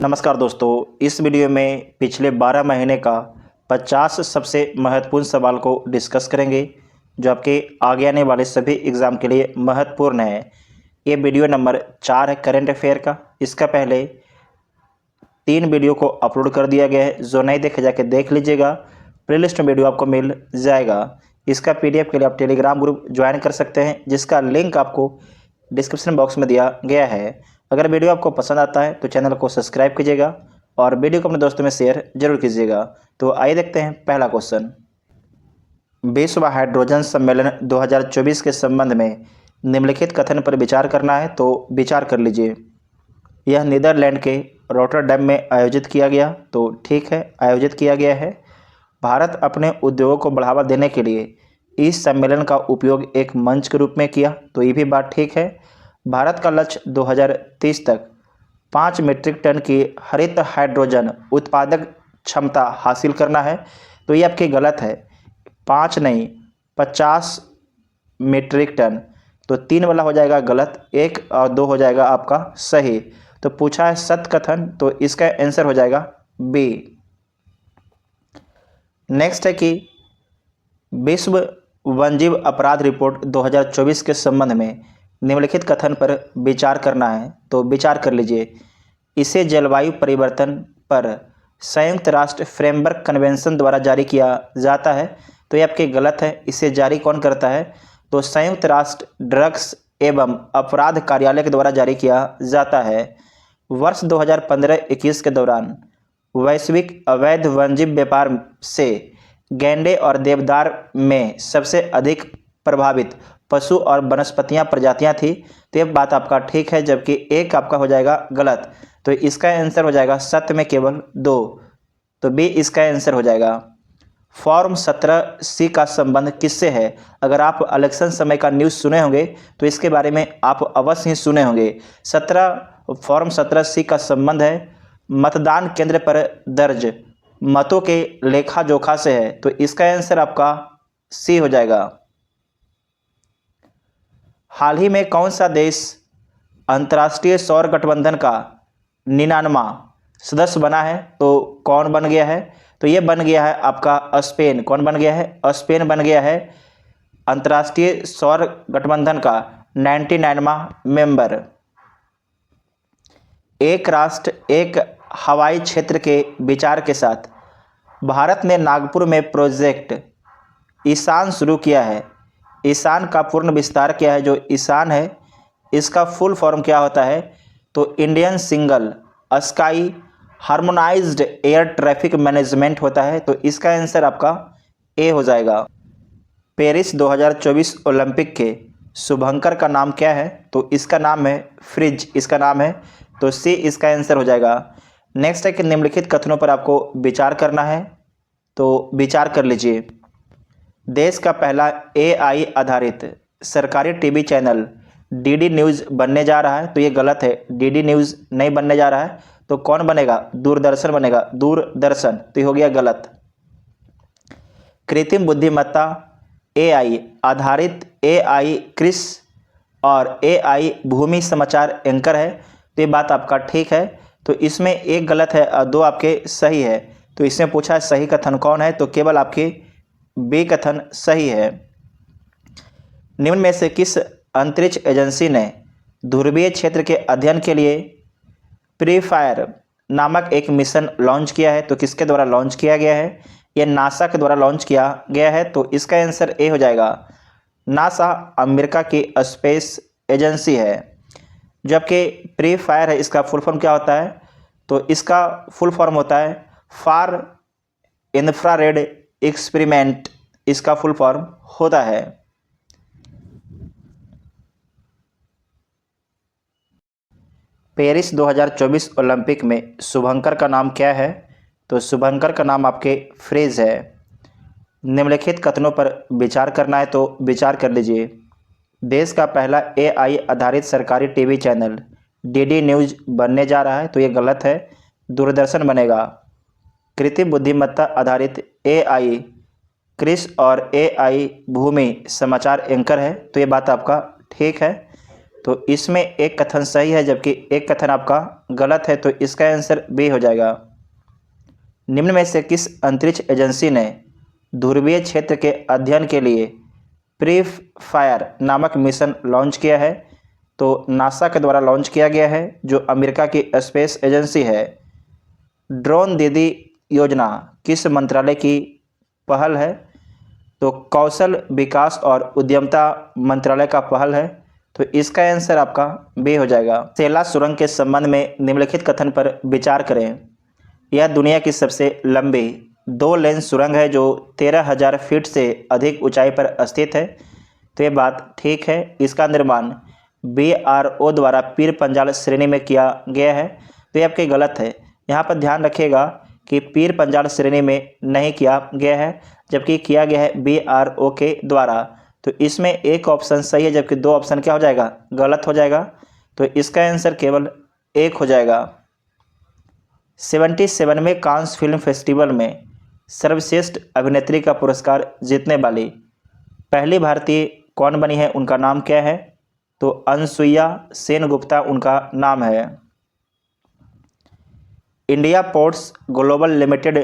नमस्कार दोस्तों, इस वीडियो में पिछले 12 महीने का 50 सबसे महत्वपूर्ण सवाल को डिस्कस करेंगे जो आपके आगे आने वाले सभी एग्ज़ाम के लिए महत्वपूर्ण है। ये वीडियो नंबर 4 है करंट अफेयर का। इसका पहले 3 वीडियो को अपलोड कर दिया गया है, जो नहीं देखे जाके देख लीजिएगा। प्लेलिस्ट में वीडियो आपको मिल जाएगा। इसका PDF के लिए आप टेलीग्राम ग्रुप ज्वाइन कर सकते हैं, जिसका लिंक आपको डिस्क्रिप्शन बॉक्स में दिया गया है। अगर वीडियो आपको पसंद आता है तो चैनल को सब्सक्राइब कीजिएगा और वीडियो को अपने दोस्तों में शेयर जरूर कीजिएगा। तो आइए देखते हैं पहला क्वेश्चन। विश्व हाइड्रोजन सम्मेलन 2024 के संबंध में निम्नलिखित कथन पर विचार करना है, तो विचार कर लीजिए। यह नीदरलैंड के रोटरडैम में आयोजित किया गया, तो ठीक है, आयोजित किया गया है। भारत अपने उद्योगों को बढ़ावा देने के लिए इस सम्मेलन का उपयोग एक मंच के रूप में किया, तो ये भी बात ठीक है। भारत का लक्ष्य 2030 तक 5 मीट्रिक टन की हरित हाइड्रोजन उत्पादक क्षमता हासिल करना है, तो ये आपकी गलत है। 5 नहीं, 50 मीट्रिक टन, तो 3 वाला हो जाएगा गलत, 1 और 2 हो जाएगा आपका सही। तो पूछा है सत्य कथन, तो इसका आंसर हो जाएगा बी। नेक्स्ट है कि विश्व वन्यजीव अपराध रिपोर्ट 2024 के संबंध में निम्नलिखित कथन पर विचार करना है, तो विचार कर लीजिए। इसे जलवायु परिवर्तन पर संयुक्त राष्ट्र फ्रेमवर्क कन्वेंशन द्वारा जारी किया जाता है, तो ये आपके गलत है। इसे जारी कौन करता है? तो संयुक्त राष्ट्र ड्रग्स एवं अपराध कार्यालय के द्वारा जारी किया जाता है। वर्ष 2015-21 के दौरान वैश्विक अवैध वन्यजीव व्यापार से गैंडे और देवदार में सबसे अधिक प्रभावित पशु और वनस्पतियां प्रजातियां थी, तो ये बात आपका ठीक है, जबकि एक आपका हो जाएगा गलत। तो इसका आंसर हो जाएगा सत्य में केवल 2, तो बी इसका आंसर हो जाएगा। फॉर्म 17C का संबंध किससे है? अगर आप इलेक्शन समय का न्यूज़ सुने होंगे तो इसके बारे में आप अवश्य ही सुने होंगे। फॉर्म 17C का संबंध है मतदान केंद्र पर दर्ज मतों के लेखा जोखा से है, तो इसका आंसर आपका सी हो जाएगा। हाल ही में कौन सा देश अंतर्राष्ट्रीय सौर गठबंधन का 99वां सदस्य बना है? तो कौन बन गया है? तो ये बन गया है आपका स्पेन। कौन बन गया है? स्पेन बन गया है अंतर्राष्ट्रीय सौर गठबंधन का 99वां मेंबर। एक राष्ट्र एक हवाई क्षेत्र के विचार के साथ भारत ने नागपुर में प्रोजेक्ट ईशान शुरू किया है। ईशान का पूर्ण विस्तार क्या है? जो ईशान है इसका फुल फॉर्म क्या होता है? तो Indian single sky harmonised air traffic management होता है, तो इसका आंसर आपका ए हो जाएगा। पेरिस 2024 ओलंपिक के शुभंकर का नाम क्या है? तो इसका नाम है फ्रिज, इसका नाम है, तो सी इसका आंसर हो जाएगा। नेक्स्ट है कि निम्नलिखित कथनों पर आपको विचार करना है, तो विचार कर लीजिए। देश का पहला AI आधारित सरकारी टीवी चैनल DD न्यूज़ बनने जा रहा है, तो ये गलत है। DD न्यूज़ नहीं बनने जा रहा है, तो कौन बनेगा? दूरदर्शन बनेगा, दूरदर्शन, तो ये हो गया गलत। कृत्रिम बुद्धिमत्ता AI आधारित AI क्रिस और AI भूमि समाचार एंकर है, तो ये बात आपका ठीक है। तो इसमें एक गलत है और 2 आपके सही है। तो इसमें पूछा है सही कथन कौन है, तो केवल आपके बी कथन सही है। निम्न में से किस अंतरिक्ष एजेंसी ने ध्रुवीय क्षेत्र के अध्ययन के लिए प्रीफायर नामक एक मिशन लॉन्च किया है? तो किसके द्वारा लॉन्च किया गया है? यह नासा के द्वारा लॉन्च किया गया है, तो इसका आंसर ए हो जाएगा। नासा अमेरिका की स्पेस एजेंसी है, जबकि प्रीफायर है इसका फुल फॉर्म क्या होता है? तो इसका फुल फॉर्म होता है फार इंफ्रारेड एक्सपेरिमेंट, इसका फुल फॉर्म होता है। पेरिस 2024 ओलंपिक में शुभंकर का नाम क्या है? तो शुभंकर का नाम आपके फ्रिज है। निम्नलिखित कथनों पर विचार करना है, तो विचार कर लीजिए। देश का पहला AI आधारित सरकारी टीवी चैनल DD न्यूज़ बनने जा रहा है, तो ये गलत है, दूरदर्शन बनेगा। कृत्रिम बुद्धिमत्ता आधारित AI क्रिस और AI भूमि समाचार एंकर है, तो ये बात आपका ठीक है। तो इसमें एक कथन सही है जबकि एक कथन आपका गलत है, तो इसका आंसर बी हो जाएगा। निम्न में से किस अंतरिक्ष एजेंसी ने ध्रुवीय क्षेत्र के अध्ययन के लिए प्री फायर नामक मिशन लॉन्च किया है? तो नासा के द्वारा लॉन्च किया गया है, जो अमेरिका की स्पेस एजेंसी है। ड्रोन दीदी योजना किस मंत्रालय की पहल है? तो कौशल विकास और उद्यमिता मंत्रालय का पहल है, तो इसका आंसर आपका बी हो जाएगा। सेला सुरंग के संबंध में निम्नलिखित कथन पर विचार करें। यह दुनिया की सबसे लंबी 2 लेन सुरंग है जो 13,000 फीट से अधिक ऊंचाई पर स्थित है। तो ये बात ठीक है। इसका निर्माण BRO द्वारा पीर पंजाल श्रेणी में किया गया है, तो ये आपके गलत है। यहाँ पर ध्यान रखिएगा कि पीर पंजाल श्रेणी में नहीं किया गया है, जबकि किया गया है BRO के द्वारा। तो इसमें एक ऑप्शन सही है जबकि 2 ऑप्शन क्या हो जाएगा, गलत हो जाएगा। तो इसका आंसर केवल 1 हो जाएगा। 77वें कांस फिल्म फेस्टिवल में सर्वश्रेष्ठ अभिनेत्री का पुरस्कार जीतने वाली पहली भारतीय कौन बनी है? उनका नाम क्या है? तो अनसुईया सेन गुप्ता उनका नाम है। India ports global limited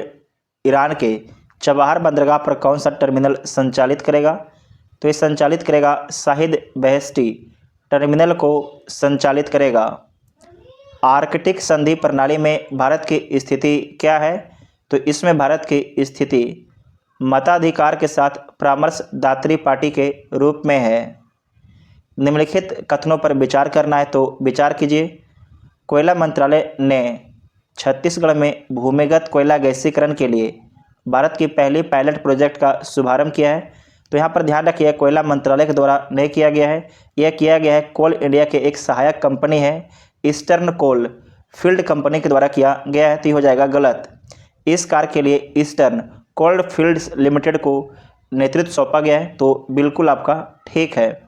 Iran के चबाहार बंदरगाह पर कौन सा टर्मिनल संचालित करेगा? तो ये संचालित करेगा शाहिद बेहेश्ती टर्मिनल को संचालित करेगा। आर्कटिक संधि प्रणाली में भारत की स्थिति क्या है? तो इसमें भारत की स्थिति मताधिकार के साथ परामर्शदात्री पार्टी के रूप में है। निम्नलिखित कथनों पर विचार करना है, तो विचार कीजिए। कोयला मंत्रालय ने छत्तीसगढ़ में भूमिगत कोयला गैसीकरण के लिए भारत की पहली पायलट प्रोजेक्ट का शुभारंभ किया है। तो यहाँ पर ध्यान रखिए, कोयला मंत्रालय के द्वारा नहीं किया गया है, यह किया गया है कोल इंडिया के एक सहायक कंपनी है ईस्टर्न कोल फील्ड कंपनी के द्वारा किया गया है, तो हो जाएगा गलत। इस कार्य के लिए ईस्टर्न कोल फील्ड्स लिमिटेड को नेतृत्व सौंपा गया है, तो बिल्कुल आपका ठीक है।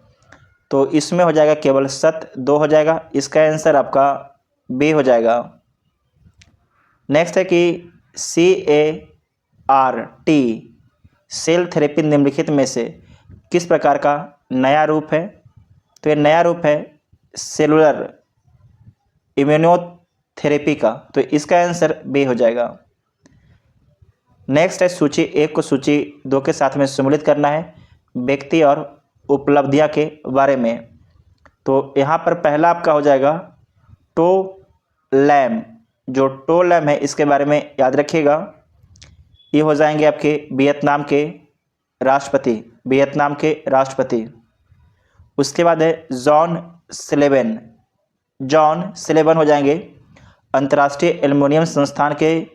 तो इसमें हो जाएगा केवल सत 2 हो जाएगा। इसका आंसर आपका बी हो जाएगा। नेक्स्ट है कि CAR-T सेल थेरेपी निम्नलिखित में से किस प्रकार का नया रूप है? तो ये नया रूप है सेलुलर इम्यूनोथेरेपी का, तो इसका आंसर बी हो जाएगा। नेक्स्ट है सूची 1 को सूची 2 के साथ में सम्मिलित करना है व्यक्ति और उपलब्धियां के बारे में। तो यहाँ पर पहला आपका हो जाएगा टो लैम। जो टो लैम है इसके बारे में याद रखिएगा, ये हो जाएंगे आपके वियतनाम के राष्ट्रपति। उसके बाद है जॉन सिलेबन हो जाएंगे अंतर्राष्ट्रीय एल्युमिनियम संस्थान के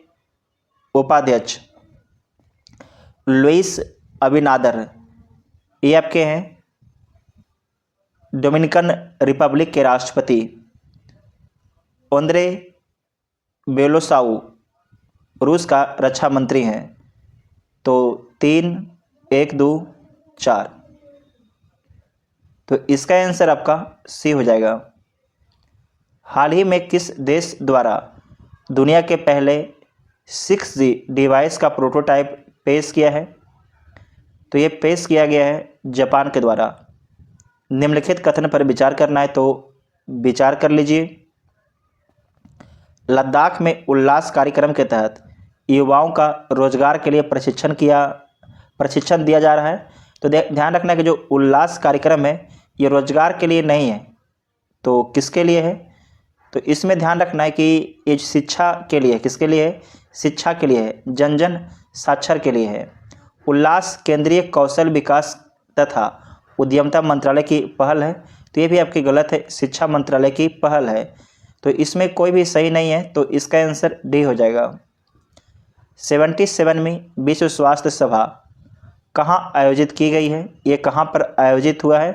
उपाध्यक्ष। लुइस अबिनादर ये आपके हैं डोमिनिकन रिपब्लिक के राष्ट्रपति। ओंद्रे बेलोसाउ रूस का रक्षा मंत्री हैं। तो 3, 1, 2, 4, तो इसका आंसर आपका सी हो जाएगा। हाल ही में किस देश द्वारा दुनिया के पहले 6G डिवाइस का प्रोटोटाइप पेश किया है? तो ये पेश किया गया है जापान के द्वारा। निम्नलिखित कथन पर विचार करना है, तो विचार कर लीजिए। लद्दाख में उल्लास कार्यक्रम के तहत युवाओं का रोजगार के लिए प्रशिक्षण दिया जा रहा है। तो ध्यान रखना कि जो उल्लास कार्यक्रम है ये रोजगार के लिए नहीं है, तो किसके लिए है? तो इसमें ध्यान रखना है कि ये शिक्षा के लिए, किसके लिए है? शिक्षा के लिए है, जन साक्षर के लिए है। उल्लास केंद्रीय कौशल विकास तथा उद्यमिता मंत्रालय की पहल है, तो ये भी आपकी गलत है, शिक्षा मंत्रालय की पहल है। तो इसमें कोई भी सही नहीं है, तो इसका आंसर डी हो जाएगा। 77वीं विश्व स्वास्थ्य सभा कहाँ आयोजित की गई है? ये कहाँ पर आयोजित हुआ है?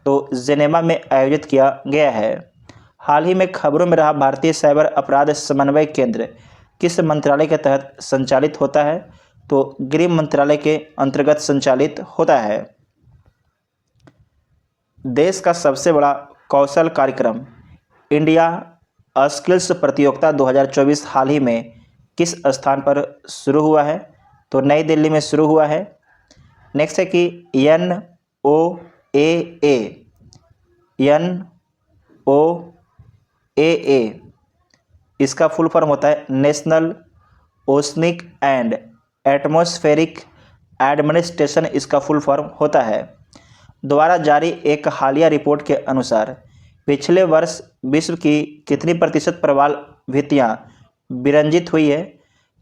तो जेनेवा में आयोजित किया गया है। हाल ही में खबरों में रहा भारतीय साइबर अपराध समन्वय केंद्र किस मंत्रालय के तहत संचालित होता है? तो गृह मंत्रालय के अंतर्गत संचालित होता है। देश का सबसे बड़ा कौशल कार्यक्रम इंडिया स्किल्स प्रतियोगिता 2024 हाल ही में किस स्थान पर शुरू हुआ है? तो नई दिल्ली में शुरू हुआ है। नेक्स्ट है कि NOAA इसका फुल फॉर्म होता है national oceanic and atmospheric administration, इसका फुल फॉर्म होता है, द्वारा जारी एक हालिया रिपोर्ट के अनुसार पिछले वर्ष विश्व की कितनी प्रतिशत प्रवाल भित्तियाँ विरंजित हुई है।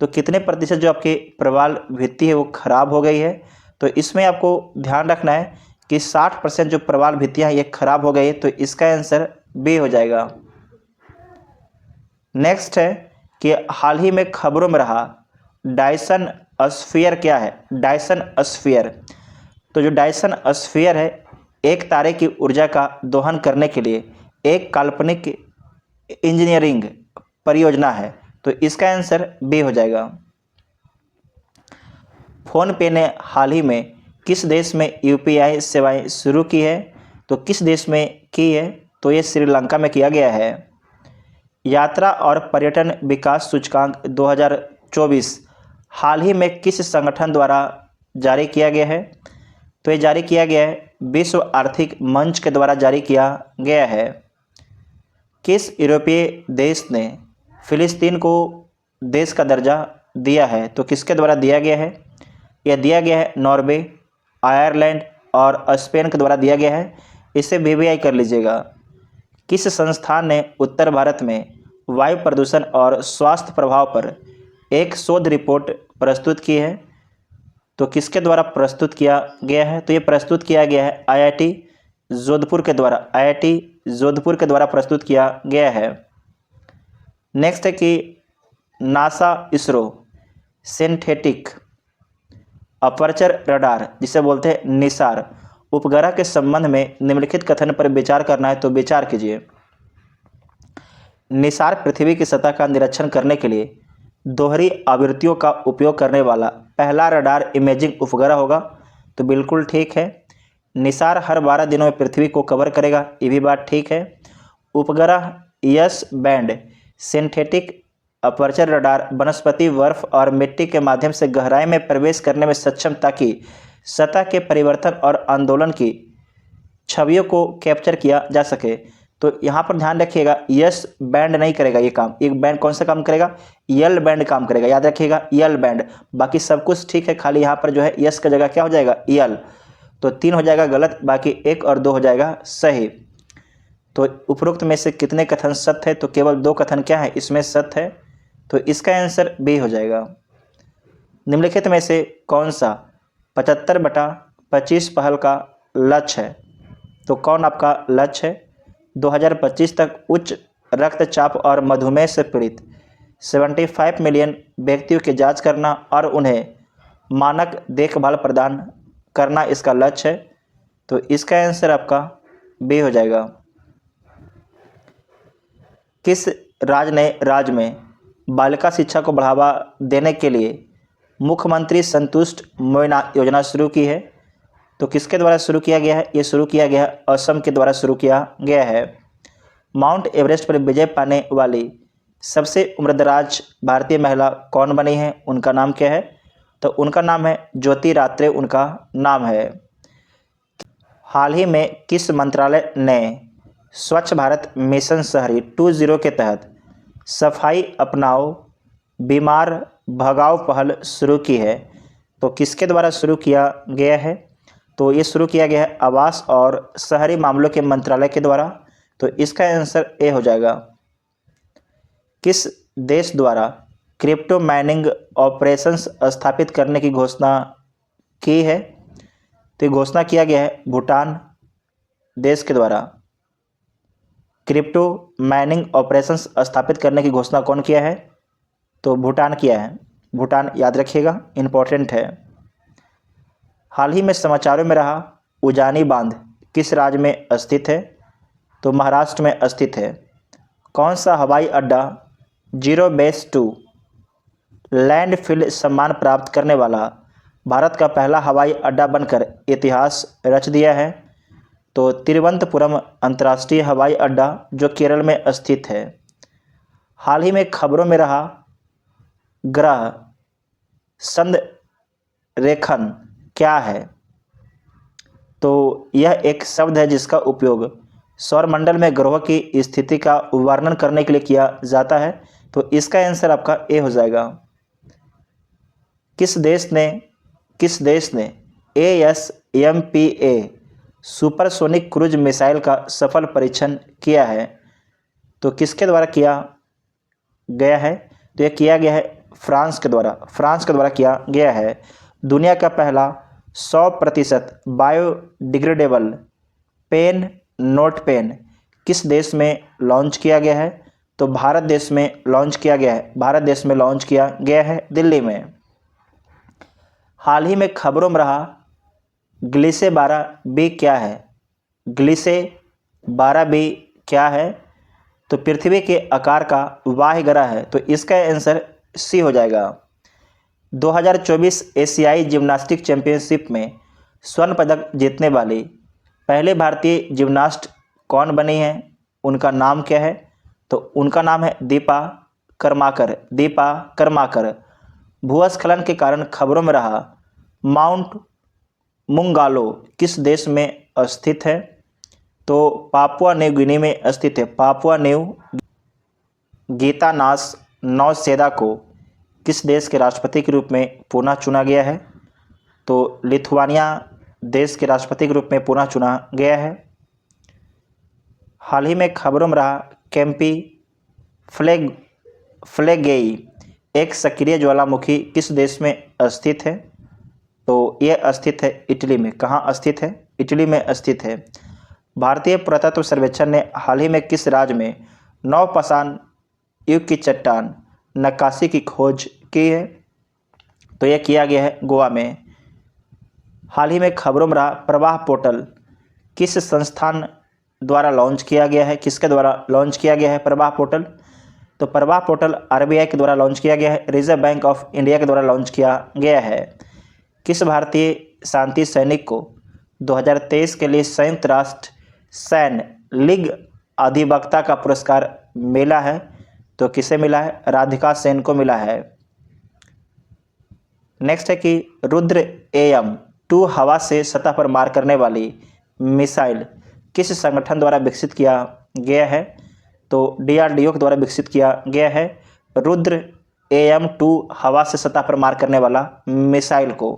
तो कितने प्रतिशत जो आपकी प्रवाल भित्ति है वो खराब हो गई है। तो इसमें आपको ध्यान रखना है कि 60% जो प्रवाल भित्तियाँ ये खराब हो गई है, तो इसका आंसर बी हो जाएगा। नेक्स्ट है कि हाल ही में खबरों में रहा डायसन स्फीयर क्या है। डायसन स्फीयर, तो जो डायसन स्फीयर है एक तारे की ऊर्जा का दोहन करने के लिए एक काल्पनिक इंजीनियरिंग परियोजना है। तो इसका आंसर बी हो जाएगा। फोनपे ने हाल ही में किस देश में यूपीआई सेवाएं शुरू की है। तो किस देश में की है, तो ये श्रीलंका में किया गया है। यात्रा और पर्यटन विकास सूचकांक 2024 हाल ही में किस संगठन द्वारा जारी किया गया है। तो ये जारी किया गया है विश्व आर्थिक मंच के द्वारा जारी किया गया है। किस यूरोपीय देश ने फिलिस्तीन को देश का दर्जा दिया है। तो किसके द्वारा दिया गया है, यह दिया गया है नॉर्वे, आयरलैंड और स्पेन के द्वारा दिया गया है। इसे वीवीआई कर लीजिएगा। किस संस्थान ने उत्तर भारत में वायु प्रदूषण और स्वास्थ्य प्रभाव पर एक शोध रिपोर्ट प्रस्तुत की है। तो किसके द्वारा प्रस्तुत किया गया है, तो ये प्रस्तुत किया गया है आईआईटी जोधपुर के द्वारा। आईआईटी जोधपुर के द्वारा प्रस्तुत किया गया है। नेक्स्ट है कि NASA ISRO synthetic aperture radar, जिसे बोलते हैं निसार, उपग्रह के संबंध में निम्नलिखित कथन पर विचार करना है। तो विचार कीजिए। निसार पृथ्वी की सतह का निरीक्षण करने के लिए दोहरी आवृत्तियों का उपयोग करने वाला पहला रडार इमेजिंग उपग्रह होगा। तो बिल्कुल ठीक है। निसार हर 12 दिनों में पृथ्वी को कवर करेगा, ये भी बात ठीक है। उपग्रह yes band synthetic aperture radar वनस्पति, बर्फ और मिट्टी के माध्यम से गहराई में प्रवेश करने में सक्षम, ताकि सतह के परिवर्तन और आंदोलन की छवियों को कैप्चर किया जा सके। तो यहाँ पर ध्यान रखिएगा, यस बैंड नहीं करेगा ये काम। एक बैंड कौन सा काम करेगा, यल बैंड काम करेगा, याद रखिएगा यल बैंड। बाकी सब कुछ ठीक है, खाली यहाँ पर जो है यस का जगह क्या हो जाएगा, यल। तो 3 हो जाएगा गलत, बाकी 1 और 2 हो जाएगा सही। तो उपरोक्त में से कितने कथन सत्य है, तो केवल 2 कथन क्या है इसमें सत्य है। तो इसका आंसर बी हो जाएगा। निम्नलिखित में से कौन सा 75/25 पहल का लक्ष्य है। तो कौन आपका लक्ष्य है, 2025 तक उच्च रक्तचाप और मधुमेह से पीड़ित 75 मिलियन व्यक्तियों की जांच करना और उन्हें मानक देखभाल प्रदान करना इसका लक्ष्य है। तो इसका आंसर आपका बी हो जाएगा। किस राज्य में बालिका शिक्षा को बढ़ावा देने के लिए मुख्यमंत्री संतुष्ट मोयना योजना शुरू की है। तो किसके द्वारा शुरू किया गया है, ये शुरू किया गया है असम के द्वारा शुरू किया गया है। माउंट एवरेस्ट पर विजय पाने वाली सबसे उम्रदराज भारतीय महिला कौन बनी है, उनका नाम क्या है। तो उनका नाम है ज्योति रात्रे, उनका नाम है। हाल ही में किस मंत्रालय ने स्वच्छ भारत मिशन शहरी 2.0 के तहत सफाई अपनाओ बीमार भगाओ पहल शुरू की है। तो किसके द्वारा शुरू किया गया है, तो ये शुरू किया गया है आवास और शहरी मामलों के मंत्रालय के द्वारा। तो इसका आंसर ए हो जाएगा। किस देश द्वारा क्रिप्टो माइनिंग ऑपरेशंस स्थापित करने की घोषणा की है। तो ये घोषणा किया गया है भूटान देश के द्वारा। क्रिप्टो माइनिंग ऑपरेशंस स्थापित करने की घोषणा कौन किया है, तो भूटान किया है। भूटान याद रखिएगा, इम्पोर्टेंट है। हाल ही में समाचारों में रहा उजानी बांध किस राज्य में स्थित है। तो महाराष्ट्र में स्थित है। कौन सा हवाई अड्डा 0-2 लैंडफिल सम्मान प्राप्त करने वाला भारत का पहला हवाई अड्डा बनकर इतिहास रच दिया है। तो तिरुवनंतपुरम अंतर्राष्ट्रीय हवाई अड्डा जो केरल में स्थित है। हाल ही में खबरों में रहा ग्रह संरेखण क्या है। तो यह एक शब्द है जिसका उपयोग सौरमंडल में ग्रहों की स्थिति का वर्णन करने के लिए किया जाता है। तो इसका आंसर आपका ए हो जाएगा। किस देश ने ASMPA सुपरसोनिक क्रूज मिसाइल का सफल परीक्षण किया है? तो किसके द्वारा किया गया है? तो यह किया गया है फ्रांस के द्वारा किया गया है। दुनिया का पहला 100% बायोडिग्रेडेबल पेन नोट पेन किस देश में लॉन्च किया गया है? तो भारत देश में लॉन्च किया गया है दिल्ली में। हाल ही में खबरों में रहा ग्लिसे 12b क्या है? ग्लिसे 12b क्या है? तो पृथ्वी के आकार का वाह्य ग्रह है। तो इसका आंसर सी हो जाएगा। 2024 एशियाई जिम्नास्टिक चैंपियनशिप में स्वर्ण पदक जीतने वाली पहले भारतीय जिम्नास्ट कौन बनी है? उनका नाम क्या है? तो उनका नाम है दीपा कर्माकर। भूस्खलन के कारण खबरों में रहा माउंट मुंगालो किस देश में स्थित है? तो पापुआ न्यू गिनी में स्थित है। पापुआ न्यू गीतानास नौसेदा को किस देश के राष्ट्रपति के रूप में पुनः चुना गया है? तो लिथुआनिया देश के राष्ट्रपति के रूप में पुनः चुना गया है। हाल ही में खबरों में रहा कैंपी फ्लेगेई एक सक्रिय ज्वालामुखी किस देश में स्थित है? तो यह स्थित है इटली में। कहाँ स्थित है? इटली में स्थित है। भारतीय पुरातत्व सर्वेक्षण ने हाल ही में किस राज्य में नवपाषाण युग की चट्टान नक्काशी की खोज की है? तो यह किया गया है गोवा में। हाल ही में खबरों में रहा प्रवाह पोर्टल किस संस्थान द्वारा लॉन्च किया गया है? किसके द्वारा लॉन्च किया गया है प्रवाह पोर्टल? तो प्रवाह पोर्टल RBI के द्वारा लॉन्च किया गया है। रिजर्व बैंक ऑफ इंडिया के द्वारा लॉन्च किया गया है। किस भारतीय शांति सैनिक को 2023 के लिए संयुक्त राष्ट्र सैन्य लीग अधिवक्ता का पुरस्कार मिला है? तो किसे मिला है? राधिका सेन को मिला है। नेक्स्ट है कि रुद्र AM-2 हवा से सतह पर मार करने वाली मिसाइल किस संगठन द्वारा विकसित किया गया है? तो DRDO के द्वारा विकसित किया गया है रुद्र AM-2 हवा से सतह पर मार करने वाला मिसाइल को।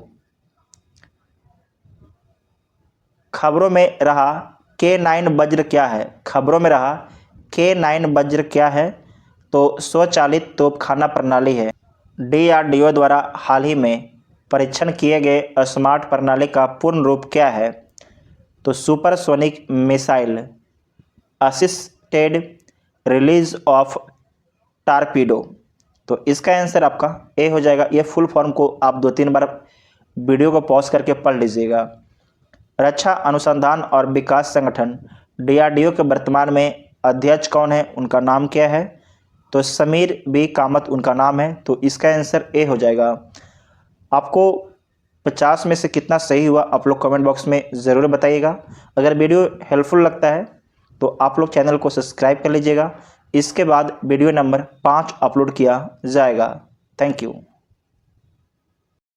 खबरों में रहा K9 वज्र क्या है? खबरों में रहा K9 वज्र क्या है? तो स्वचालित तोपखाना प्रणाली है। DRDO द्वारा हाल ही में परीक्षण किए गए स्मार्ट प्रणाली का पूर्ण रूप क्या है? तो supersonic missile assisted release of torpedo. तो इसका आंसर आपका ए हो जाएगा। ये फुल फॉर्म को आप 2-3 बार वीडियो को पॉज करके पढ़ लीजिएगा। रक्षा अनुसंधान और विकास संगठन DRDO के वर्तमान में अध्यक्ष कौन है? उनका नाम क्या है? तो समीर बी कामत उनका नाम है। तो इसका आंसर ए हो जाएगा। आपको 50 में से कितना सही हुआ आप लोग कमेंट बॉक्स में ज़रूर बताइएगा। अगर वीडियो हेल्पफुल लगता है तो आप लोग चैनल को सब्सक्राइब कर लीजिएगा। इसके बाद वीडियो नंबर 5 अपलोड किया जाएगा। Thank you.